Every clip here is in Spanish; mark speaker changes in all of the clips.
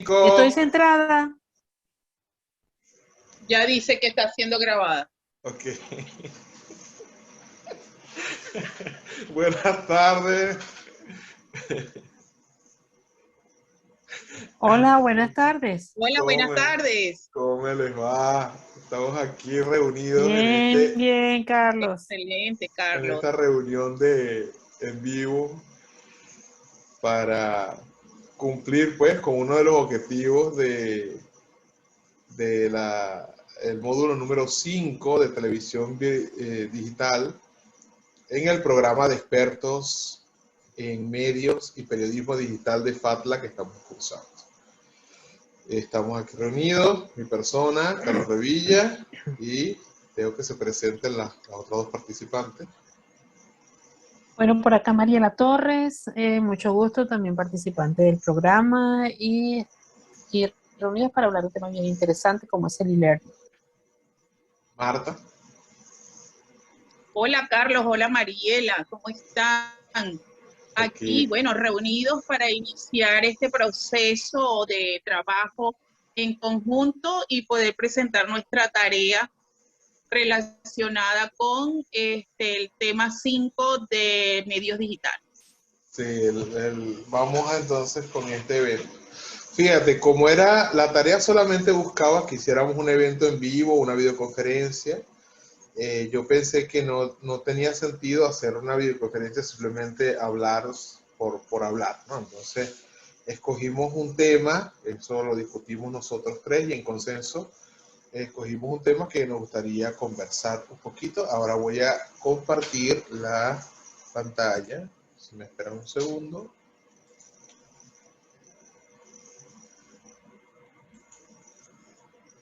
Speaker 1: Estoy
Speaker 2: 5.
Speaker 1: centrada.
Speaker 3: Ya dice que está siendo grabada.
Speaker 2: Ok. Buenas tardes.
Speaker 1: Hola, buenas tardes.
Speaker 3: Hola, buenas tardes.
Speaker 2: ¿Cómo me les va? Estamos aquí reunidos
Speaker 1: Bien, bien, Carlos.
Speaker 3: Excelente,
Speaker 2: en
Speaker 3: Carlos.
Speaker 2: esta reunión en vivo para cumplir pues con uno de los objetivos el módulo número 5 de televisión digital en el programa de expertos en medios y periodismo digital de FATLA que estamos cursando. Estamos aquí reunidos, mi persona, Carlos Revilla, y tengo que se presenten las otras dos participantes.
Speaker 1: Bueno, por acá Mariela Torres, mucho gusto, también participante del programa y reunidas para hablar de un tema bien interesante como es el e-learning.
Speaker 2: Marta.
Speaker 3: Hola, Carlos. Hola, Mariela. ¿Cómo están? Aquí, bueno, reunidos para iniciar este proceso de trabajo en conjunto y poder presentar nuestra tarea relacionada con el tema 5 de medios digitales.
Speaker 2: Sí, vamos entonces con este evento. Fíjate, como era, la tarea solamente buscaba que hiciéramos un evento en vivo, una videoconferencia. Yo pensé que no tenía sentido hacer una videoconferencia, simplemente hablar por hablar, ¿no? Entonces, escogimos un tema, eso lo discutimos nosotros tres y en consenso escogimos un tema que nos gustaría conversar un poquito. Ahora voy a compartir la pantalla. Si me esperan un segundo.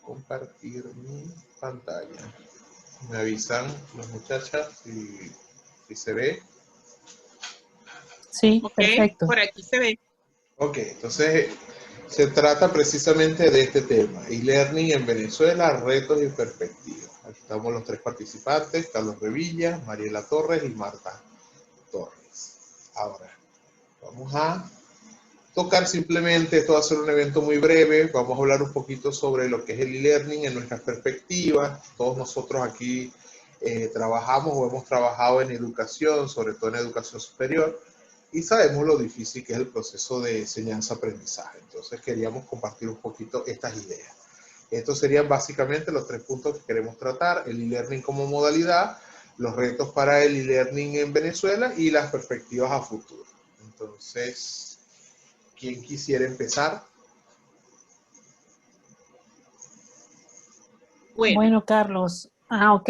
Speaker 2: Compartir mi pantalla. Me avisan las muchachas si se ve.
Speaker 1: Sí,
Speaker 3: Okay,
Speaker 1: perfecto.
Speaker 3: por aquí se ve.
Speaker 2: Ok, entonces se trata precisamente de este tema, e-learning en Venezuela, retos y perspectivas. Aquí estamos los tres participantes, Carlos Revilla, Mariela Torres y Marta Torres. Ahora, vamos a tocar simplemente, esto va a ser un evento muy breve, vamos a hablar un poquito sobre lo que es el e-learning en nuestras perspectivas. Todos nosotros aquí trabajamos o hemos trabajado en educación, sobre todo en educación superior, y sabemos lo difícil que es el proceso de enseñanza-aprendizaje. Entonces queríamos compartir un poquito estas ideas. Estos serían básicamente los tres puntos que queremos tratar: el e-learning como modalidad, los retos para el e-learning en Venezuela y las perspectivas a futuro. Entonces, ¿quién quisiera empezar?
Speaker 1: Bueno, Carlos. Ok,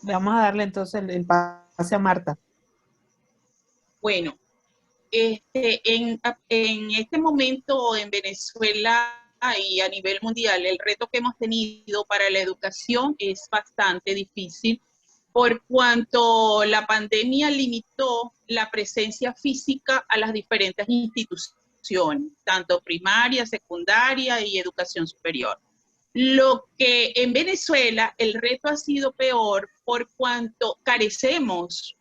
Speaker 1: vamos a darle entonces el pase a Marta.
Speaker 3: Bueno, en este momento en Venezuela y a nivel mundial, el reto que hemos tenido para la educación es bastante difícil por cuanto la pandemia limitó la presencia física a las diferentes instituciones, tanto primaria, secundaria y educación superior. Lo que en Venezuela el reto ha sido peor por cuanto carecemos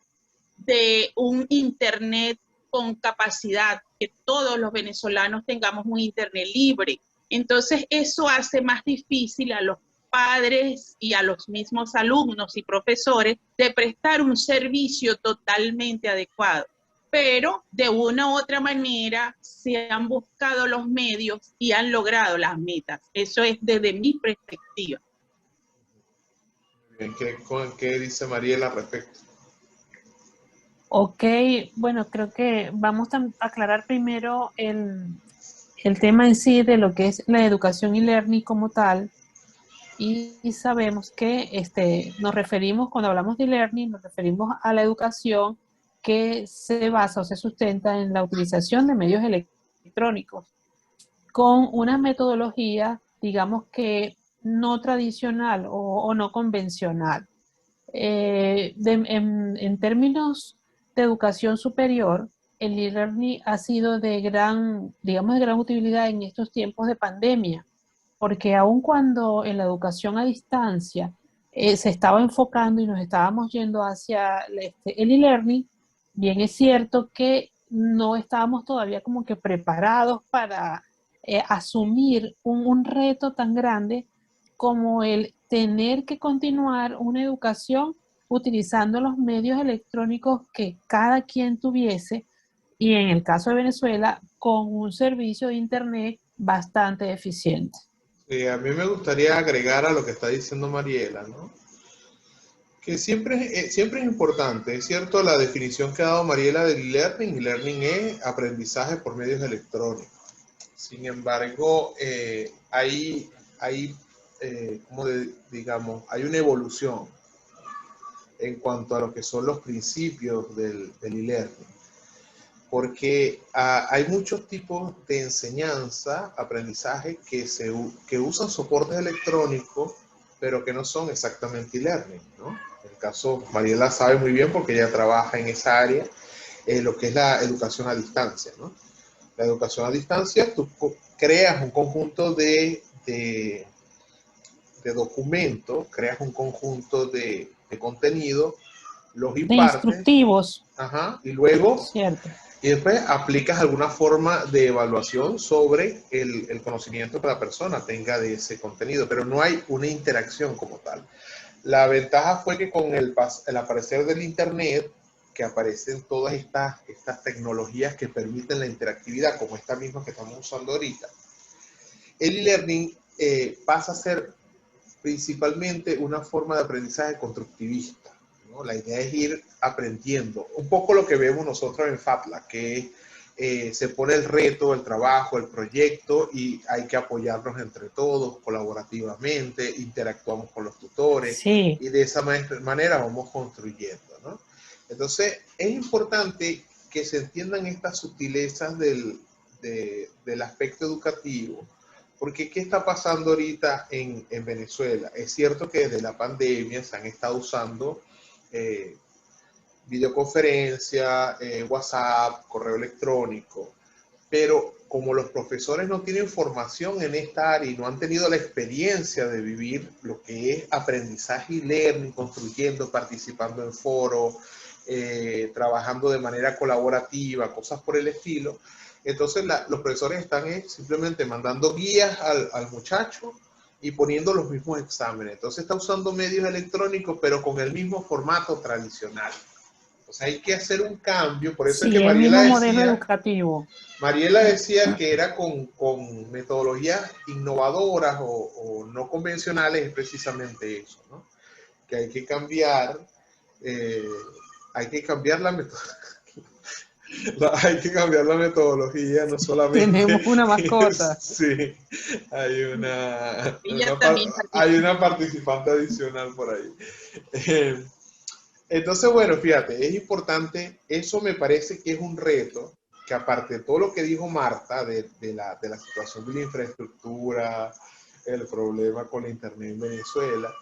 Speaker 3: de un internet con capacidad, que todos los venezolanos tengamos un internet libre. Entonces eso hace más difícil a los padres y a los mismos alumnos y profesores de prestar un servicio totalmente adecuado. Pero de una u otra manera se han buscado los medios y han logrado las metas. Eso es desde mi perspectiva.
Speaker 2: ¿Qué dice Mariela al respecto?
Speaker 1: Ok, bueno, creo que vamos a aclarar primero el tema en sí de lo que es la educación y learning como tal. Y sabemos que nos referimos, cuando hablamos de learning, nos referimos a la educación que se basa o se sustenta en la utilización de medios electrónicos con una metodología, digamos que no tradicional o no convencional. En términos de educación superior, el e-learning ha sido de digamos, de gran utilidad en estos tiempos de pandemia, porque aun cuando en la educación a distancia se estaba enfocando y nos estábamos yendo hacia el e-learning, bien es cierto que no estábamos todavía como que preparados para asumir un reto tan grande como el tener que continuar una educación utilizando los medios electrónicos que cada quien tuviese, y en el caso de Venezuela, con un servicio de Internet bastante eficiente.
Speaker 2: A mí me gustaría agregar a lo que está diciendo Mariela, ¿no? Que siempre es importante, es cierto la definición que ha dado Mariela del e-learning. E-learning es aprendizaje por medios electrónicos. Sin embargo, digamos, hay una evolución en cuanto a lo que son los principios del e-learning. Porque hay muchos tipos de enseñanza, aprendizaje, que usan soportes electrónicos, pero que no son exactamente e-learning, ¿no? En el caso, Mariela sabe muy bien porque ella trabaja en esa área, lo que es la educación a distancia, ¿no? La educación a distancia, tú creas un conjunto de documentos, creas un conjunto de contenido, los impartes,
Speaker 1: de instructivos.
Speaker 2: Ajá, y luego,
Speaker 1: cierto.
Speaker 2: Y después aplicas alguna forma de evaluación sobre el conocimiento que la persona tenga de ese contenido, pero no hay una interacción como tal. La ventaja fue que con el aparecer del Internet, que aparecen todas estas tecnologías que permiten la interactividad, como esta misma que estamos usando ahorita, el e-learning pasa a ser principalmente una forma de aprendizaje constructivista, ¿no? La idea es ir aprendiendo. Un poco lo que vemos nosotros en FAPLA, que se pone el reto, el trabajo, el proyecto y hay que apoyarnos entre todos colaborativamente, interactuamos con los tutores
Speaker 1: Sí.
Speaker 2: y de esa manera vamos construyendo, ¿no? Entonces, es importante que se entiendan estas sutilezas del aspecto educativo. Porque ¿qué está pasando ahorita en Venezuela? Es cierto que desde la pandemia se han estado usando videoconferencia, WhatsApp, correo electrónico, pero como los profesores no tienen formación en esta área y no han tenido la experiencia de vivir lo que es aprendizaje y learning, construyendo, participando en foros, trabajando de manera colaborativa, cosas por el estilo, entonces los profesores están simplemente mandando guías al muchacho y poniendo los mismos exámenes. Entonces está usando medios electrónicos, pero con el mismo formato tradicional. O sea, hay que hacer un cambio, por eso
Speaker 1: Sí,
Speaker 2: es que
Speaker 1: el mismo modelo educativo.
Speaker 2: Mariela decía que era con metodologías innovadoras o no convencionales, es precisamente eso, ¿no? Que hay que cambiar la metodología. Hay que cambiar la metodología, no solamente...
Speaker 1: Tenemos una mascota.
Speaker 2: Sí, hay una participante adicional por ahí. Entonces, bueno, fíjate, es importante, eso me parece que es un reto, que aparte de todo lo que dijo Marta, de la situación de la infraestructura, el problema con la internet en Venezuela,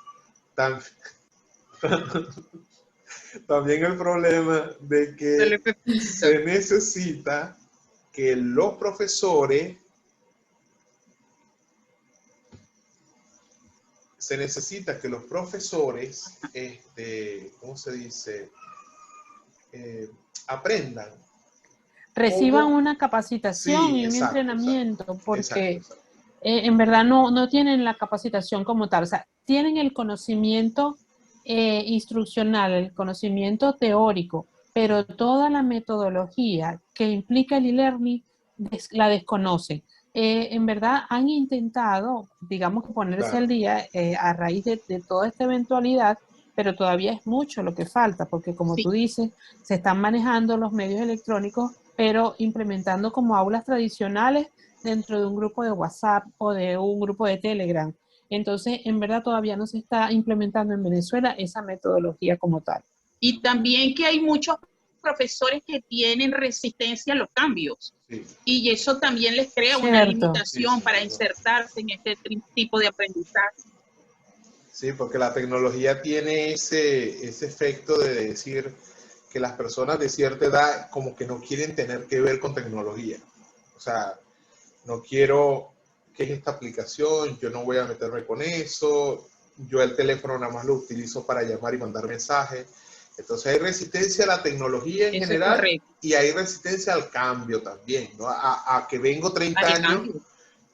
Speaker 2: también el problema de que se necesita que los profesores ¿cómo se dice? Aprendan.
Speaker 1: Reciban una capacitación y un entrenamiento, porque en verdad no tienen la capacitación como tal. O sea, tienen el conocimiento instruccional, el conocimiento teórico, pero toda la metodología que implica el e-learning la desconocen. En verdad han intentado, digamos, ponerse al día a raíz de toda esta eventualidad, pero todavía es mucho lo que falta, porque como tú dices, se están manejando los medios electrónicos, pero implementando como aulas tradicionales dentro de un grupo de WhatsApp o de un grupo de Telegram. Entonces, en verdad todavía no se está implementando en Venezuela esa metodología como tal.
Speaker 3: Y también que hay muchos profesores que tienen resistencia a los cambios. Sí. Y eso también les crea una limitación para insertarse en este tipo de aprendizaje.
Speaker 2: Sí, porque la tecnología tiene ese efecto de decir que las personas de cierta edad como que no quieren tener que ver con tecnología. O sea, no quiero, ¿qué es esta aplicación? Yo no voy a meterme con eso. Yo el teléfono nada más lo utilizo para llamar y mandar mensajes. Entonces hay resistencia a la tecnología en general y hay resistencia al cambio también, ¿no? A que vengo 30 años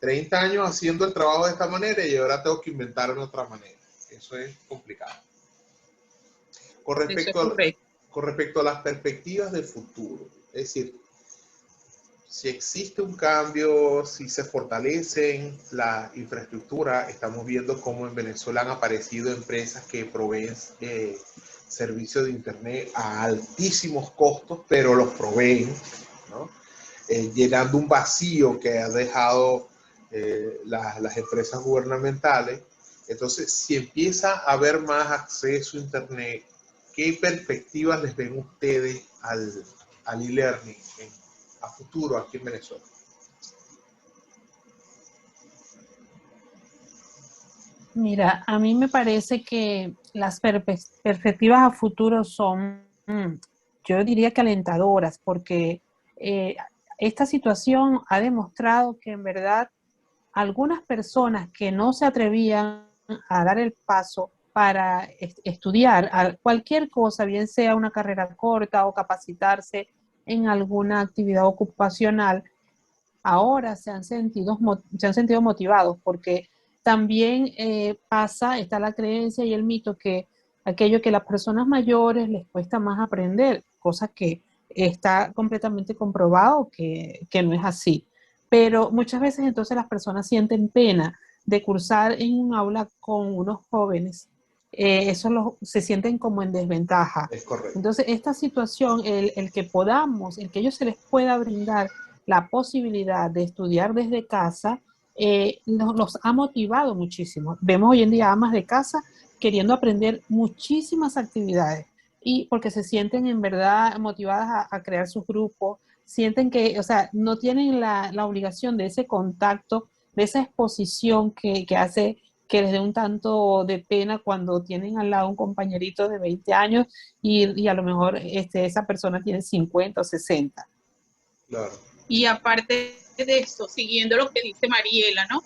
Speaker 2: 30 años haciendo el trabajo de esta manera y ahora tengo que inventarme otra manera. Eso es complicado. Con respecto a las perspectivas de futuro, es decir, si existe un cambio, si se fortalecen la infraestructura, estamos viendo cómo en Venezuela han aparecido empresas que proveen servicios de Internet a altísimos costos, pero los proveen, ¿no? Llenando un vacío que ha dejado las empresas gubernamentales. Entonces, si empieza a haber más acceso a Internet, ¿qué perspectivas les ven ustedes al e-learning a futuro aquí en Venezuela?
Speaker 1: Mira, a mí me parece que las perspectivas a futuro son, yo diría que alentadoras, porque esta situación ha demostrado que en verdad algunas personas que no se atrevían a dar el paso para estudiar cualquier cosa, bien sea una carrera corta o capacitarse en alguna actividad ocupacional, ahora se han sentido motivados, porque también está la creencia y el mito que aquello que a las personas mayores les cuesta más aprender, cosa que está completamente comprobado que no es así. Pero muchas veces entonces las personas sienten pena de cursar en un aula con unos jóvenes. Se sienten como en desventaja.
Speaker 2: Es correcto.
Speaker 1: Entonces, esta situación, el que ellos se les pueda brindar la posibilidad de estudiar desde casa, los ha motivado muchísimo. Vemos hoy en día amas de casa queriendo aprender muchísimas actividades y porque se sienten en verdad motivadas a crear sus grupos, sienten que, o sea, no tienen la obligación de ese contacto, de esa exposición que hace que les dé un tanto de pena cuando tienen al lado un compañerito de 20 años y a lo mejor esa persona tiene 50 o 60.
Speaker 2: Claro.
Speaker 3: Y aparte de eso, siguiendo lo que dice Mariela, ¿no?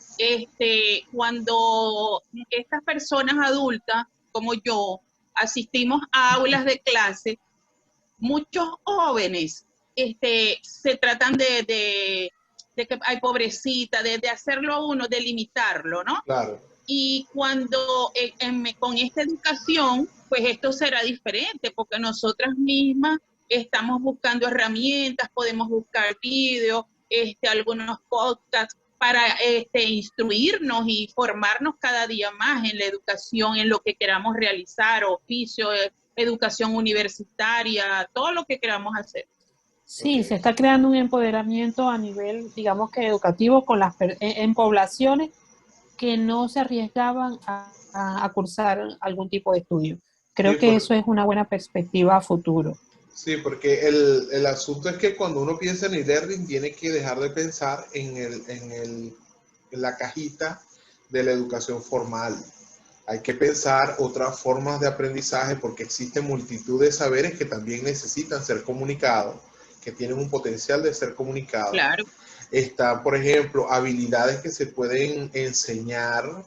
Speaker 3: Cuando estas personas adultas, como yo, asistimos a aulas de clase, muchos jóvenes se tratan de que, ay, pobrecita, de hacerlo a uno, de limitarlo, ¿no?
Speaker 2: Claro.
Speaker 3: Y cuando con esta educación, pues esto será diferente, porque nosotras mismas estamos buscando herramientas, podemos buscar videos, algunos podcasts para instruirnos y formarnos cada día más en la educación, en lo que queramos realizar, oficio, educación universitaria, todo lo que queramos hacer.
Speaker 1: Sí, se está creando un empoderamiento a nivel, digamos que educativo en poblaciones que no se arriesgaban a cursar algún tipo de estudio. Creo que eso es una buena perspectiva a futuro.
Speaker 2: Sí, porque el asunto es que cuando uno piensa en e-learning tiene que dejar de pensar en la cajita de la educación formal. Hay que pensar otras formas de aprendizaje porque existen multitud de saberes que también necesitan ser comunicados, que tienen un potencial de ser comunicados.
Speaker 3: Claro.
Speaker 2: Está, por ejemplo, habilidades que se pueden enseñar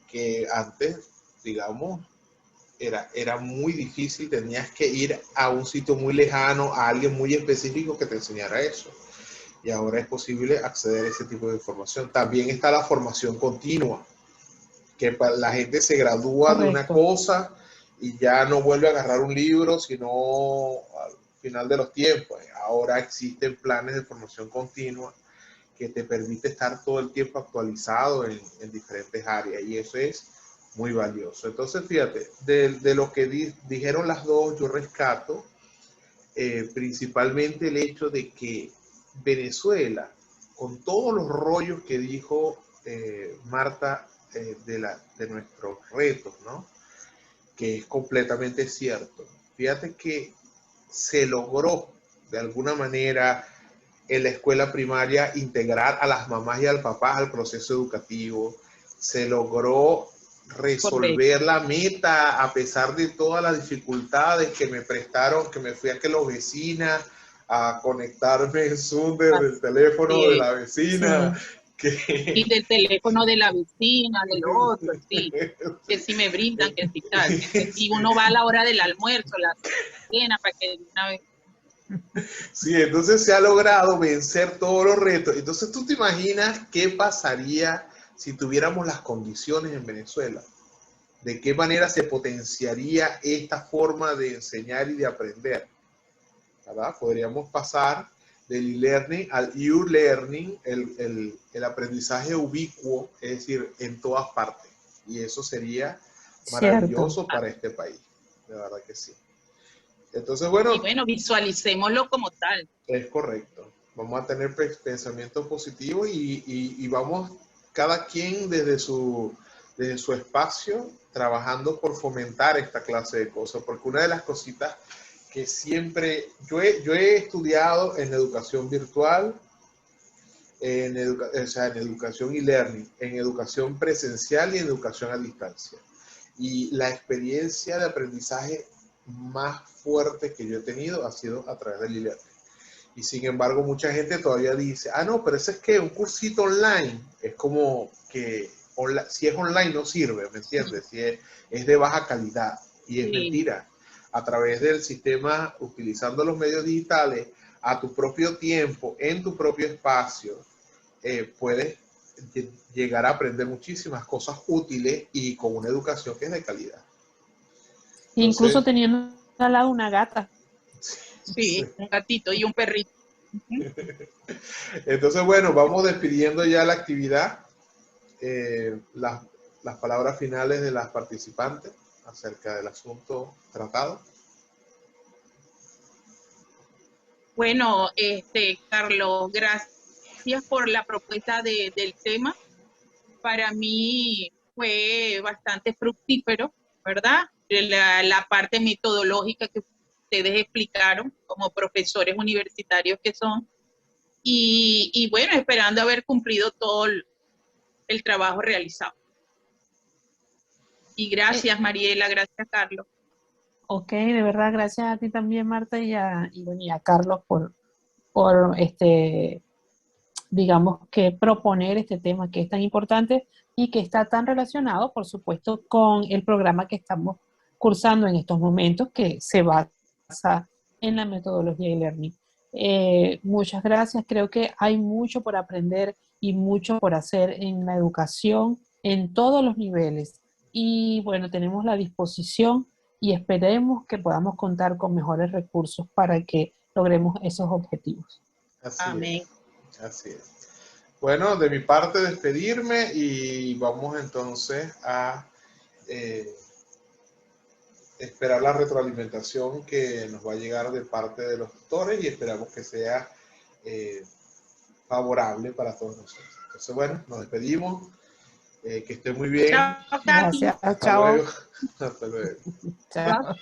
Speaker 2: que antes, digamos, era muy difícil, tenías que ir a un sitio muy lejano, a alguien muy específico que te enseñara eso. Y ahora es posible acceder a ese tipo de información. También está la formación continua, que la gente se gradúa de una cosa y ya no vuelve a agarrar un libro, sino al final de los tiempos. Ahora existen planes de formación continua que te permite estar todo el tiempo actualizado en diferentes áreas y eso es muy valioso. Entonces, fíjate, de lo que dijeron las dos, yo rescato principalmente el hecho de que Venezuela, con todos los rollos que dijo Marta de nuestros retos, ¿no? Que es completamente cierto. Fíjate que se logró de alguna manera en la escuela primaria integrar a las mamás y al papá al proceso educativo. Se logró resolver la meta a pesar de todas las dificultades que me prestaron, que me fui a que los vecinas a conectarme en Zoom desde el teléfono de la vecina.
Speaker 3: Sí. Y del teléfono de la vecina, del otro, sí. Que si me brindan, que si tal. Que si uno va a la hora del almuerzo, la cena, para que una vez.
Speaker 2: Sí, entonces se ha logrado vencer todos los retos. Entonces, ¿tú te imaginas qué pasaría si tuviéramos las condiciones en Venezuela? ¿De qué manera se potenciaría esta forma de enseñar y de aprender? ¿Verdad? Podríamos pasar del e-learning al u-learning, el aprendizaje ubicuo, es decir, en todas partes. Y eso sería
Speaker 1: Cierto.
Speaker 2: maravilloso para este país. De verdad que sí. Entonces, bueno,
Speaker 3: Y bueno, visualicémoslo como tal.
Speaker 2: es correcto. Vamos a tener pensamientos positivos y vamos cada quien desde su espacio trabajando por fomentar esta clase de cosas. Porque una de las cositas que siempre, yo he estudiado en educación virtual, o sea, en educación y learning, en educación presencial y en educación a distancia. Y la experiencia de aprendizaje más fuerte que yo he tenido ha sido a través del e-learning. Y sin embargo, mucha gente todavía dice, ah, no, pero eso es que un cursito online es como que si es online no sirve, ¿me entiendes? Si es de baja calidad. Y es
Speaker 3: Sí.
Speaker 2: mentira. A través del sistema, utilizando los medios digitales, a tu propio tiempo, en tu propio espacio, puedes llegar a aprender muchísimas cosas útiles y con una educación que es de calidad.
Speaker 1: Incluso
Speaker 2: Entonces,
Speaker 1: teniendo al lado una gata.
Speaker 3: Sí, un gatito y un perrito.
Speaker 2: entonces, bueno, vamos despidiendo ya la actividad. Las palabras finales de las participantes acerca del asunto tratado.
Speaker 3: Bueno, Carlos, gracias por la propuesta del tema. Para mí fue bastante fructífero, ¿verdad? La parte metodológica que ustedes explicaron como profesores universitarios que son. Y bueno, esperando haber cumplido todo el trabajo realizado. Y gracias, Mariela, gracias, Carlos.
Speaker 1: Ok, de verdad, gracias a ti también, Marta, bueno, y a Carlos por digamos, que proponer este tema que es tan importante y que está tan relacionado, por supuesto, con el programa que estamos cursando en estos momentos, que se basa en la metodología e-learning. Muchas gracias. Creo que hay mucho por aprender y mucho por hacer en la educación en todos los niveles. Y bueno, tenemos la disposición y esperemos que podamos contar con mejores recursos para que logremos esos objetivos.
Speaker 2: Así
Speaker 3: Amén.
Speaker 2: es. Así es. Bueno, de mi parte despedirme y vamos entonces a esperar la retroalimentación que nos va a llegar de parte de los tutores y esperamos que sea favorable para todos nosotros. Entonces, bueno, nos despedimos. Que esté muy bien.
Speaker 3: Chao, Carlos.
Speaker 1: Gracias.
Speaker 2: Hasta
Speaker 1: Chao.
Speaker 2: luego. Hasta luego.
Speaker 1: Chao.